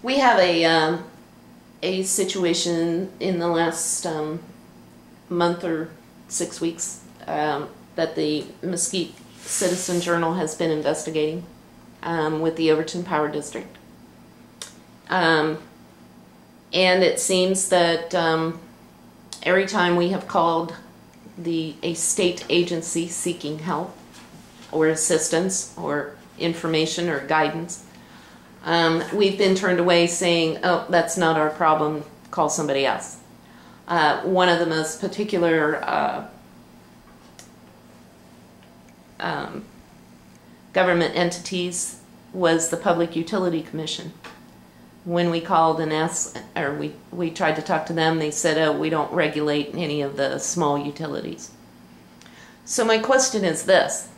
We have a situation in the last month or 6 weeks that the Mesquite Citizen Journal has been investigating with the Overton Power District. And it seems that every time we have called a state agency seeking help or assistance or information or guidance, we've been turned away saying, oh, that's not our problem, call somebody else. One of the most particular government entities was the Public Utility Commission. When we called and asked, or we tried to talk to them, they said, oh, we don't regulate any of the small utilities. So my question is this: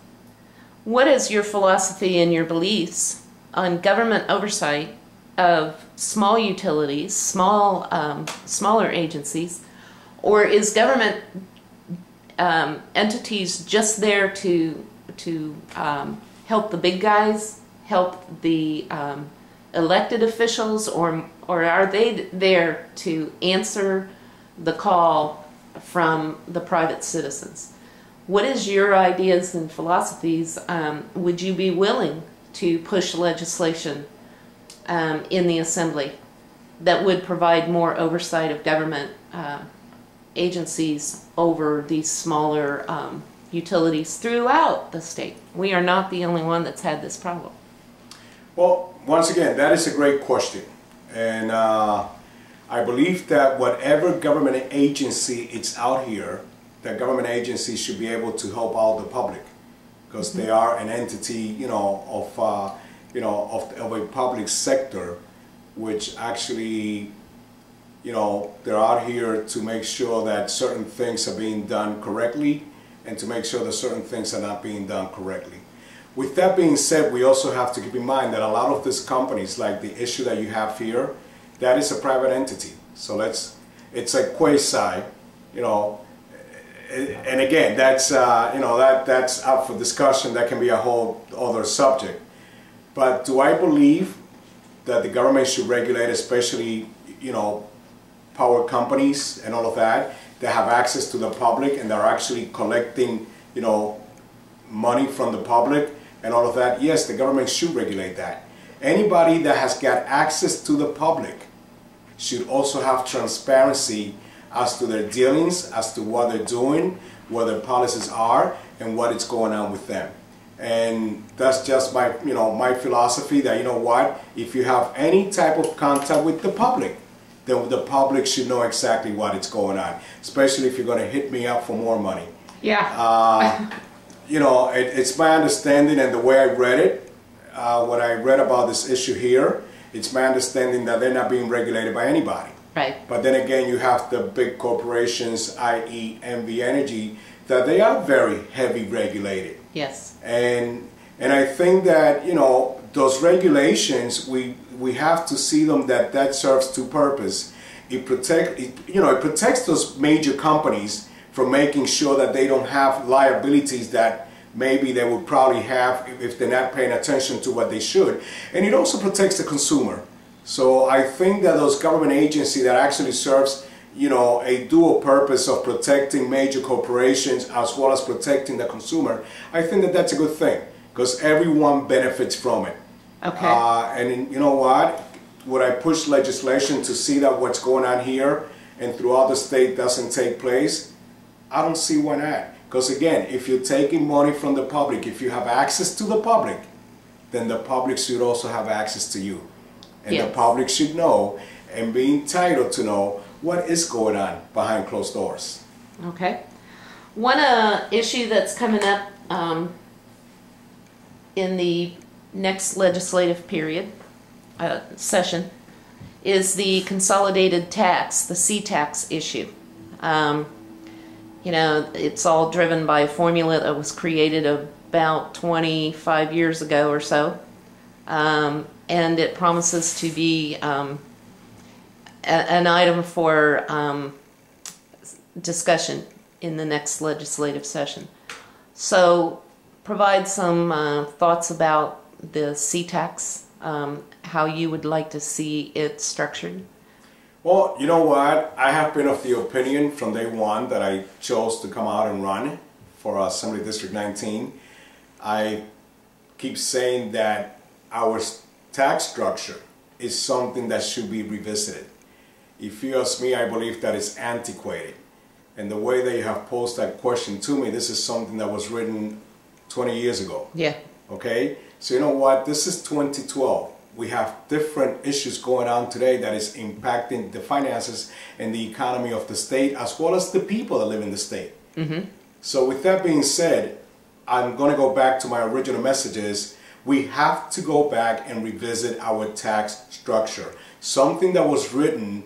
what is your philosophy and your beliefs on government oversight of small utilities, smaller agencies, or is government entities just there to help the big guys, help the elected officials, or are they there to answer the call from the private citizens? What is your ideas and philosophies? Would you be willing to push legislation in the Assembly that would provide more oversight of government agencies over these smaller utilities throughout the state? We are not the only one that's had this problem. Well, once again, that is a great question. And I believe that whatever government agency is out here, that government agencies should be able to help out the public, because they are an entity, of a public sector, which actually, they're out here to make sure that certain things are being done correctly and to make sure that certain things are not being done correctly. With that being said, we also have to keep in mind that a lot of these companies, like the issue that you have here, that is a private entity. So it's a quasi, and again, that's that's up for discussion. That can be a whole other subject. But do I believe that the government should regulate, especially power companies and all of that have access to the public and they're actually collecting money from the public and all of that? Yes, the government should regulate that. Anybody that has got access to the public should also have transparency as to their dealings, as to what they're doing, what their policies are, and what is going on with them. And that's just my, my philosophy, that, if you have any type of contact with the public, then the public should know exactly what is going on, especially if you're going to hit me up for more money. Yeah. It's my understanding, and the way I read it, when I read about this issue here, it's my understanding that they're not being regulated by anybody. Right. But then again, you have the big corporations, i.e. MV Energy, that they are very heavy regulated. Yes. And I think that, those regulations, we have to see them that serves two purposes. It protects those major companies from making sure that they don't have liabilities that maybe they would probably have if they're not paying attention to what they should. And it also protects the consumer. So I think that those government agencies that actually serves, a dual purpose of protecting major corporations as well as protecting the consumer, I think that that's a good thing, because everyone benefits from it. Okay. And you know what? Would I push legislation to see that what's going on here and throughout the state doesn't take place? I don't see why not. Because again, if you're taking money from the public, if you have access to the public, then the public should also have access to you. And yes, the public should know and be entitled to know what is going on behind closed doors. Okay. One issue that's coming up in the next legislative period, session, is the consolidated tax, the C-tax issue. It's all driven by a formula that was created about 25 years ago or so. And it promises to be an item for discussion in the next legislative session. So provide some thoughts about the C-tax, how you would like to see it structured? Well, you know what? I have been of the opinion from day one that I chose to come out and run for Assembly District 19. I keep saying that our tax structure is something that should be revisited. If you ask me, I believe that it's antiquated. And the way that you have posed that question to me, this is something that was written 20 years ago. Yeah. Okay? So you know what? This is 2012. We have different issues going on today that is impacting the finances and the economy of the state, as well as the people that live in the state. Mm-hmm. So with that being said, I'm going to go back to my original messages. We have to go back and revisit our tax structure. Something that was written,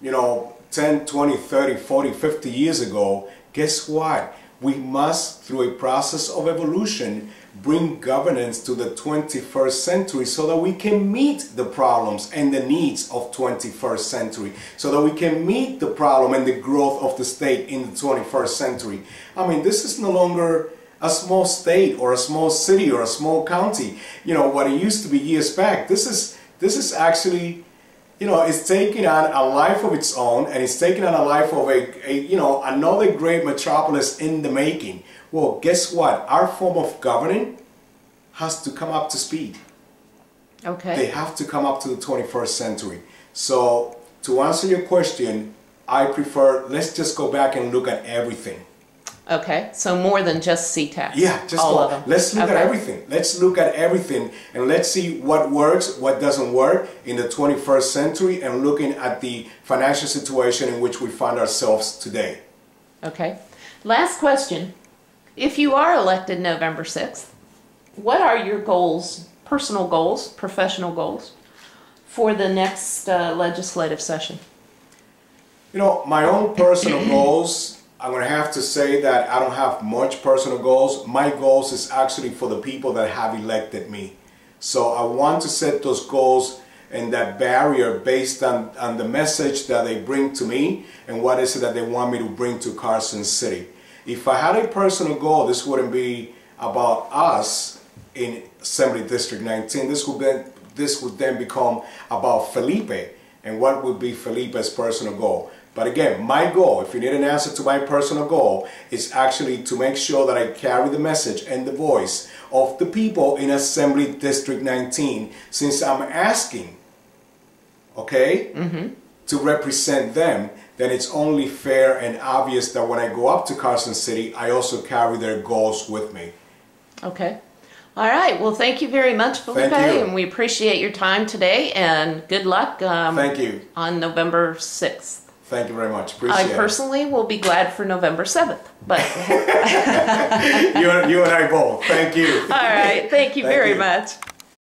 10, 20, 30, 40, 50 years ago, guess what? We must, through a process of evolution, bring governance to the 21st century so that we can meet the problems and the needs of 21st century, so that we can meet the problem and the growth of the state in the 21st century. I mean, this is no longer a small state or a small city or a small county. What it used to be years back. This is actually, it's taking on a life of its own, and it's taking on a life of another great metropolis in the making. Well, guess what? Our form of governing has to come up to speed. Okay. They have to come up to the 21st century. So, to answer your question, I prefer, let's just go back and look at everything. Okay, so more than just C-tax. Yeah, just all of them. Let's look at everything. Let's look at everything and let's see what works, what doesn't work in the 21st century, and looking at the financial situation in which we find ourselves today. Okay. Last question. If you are elected November 6th, what are your goals, personal goals, professional goals, for the next legislative session? My own personal goals, I'm going to have to say that I don't have much personal goals. My goals is actually for the people that have elected me. So I want to set those goals and that barrier based on the message that they bring to me and what is it that they want me to bring to Carson City. If I had a personal goal, this wouldn't be about us in Assembly District 19. This would then become about Felipe and what would be Felipe's personal goal. But again, my goal, if you need an answer to my personal goal, is actually to make sure that I carry the message and the voice of the people in Assembly District 19, since I'm asking, to represent them, then it's only fair and obvious that when I go up to Carson City, I also carry their goals with me. Okay. All right. Well, thank you very much, Felipe, and we appreciate your time today, and good luck thank you. On November 6th. Thank you very much. Appreciate it. I personally will be glad for November 7th, but you and I both. Thank you. All right. Thank you very much.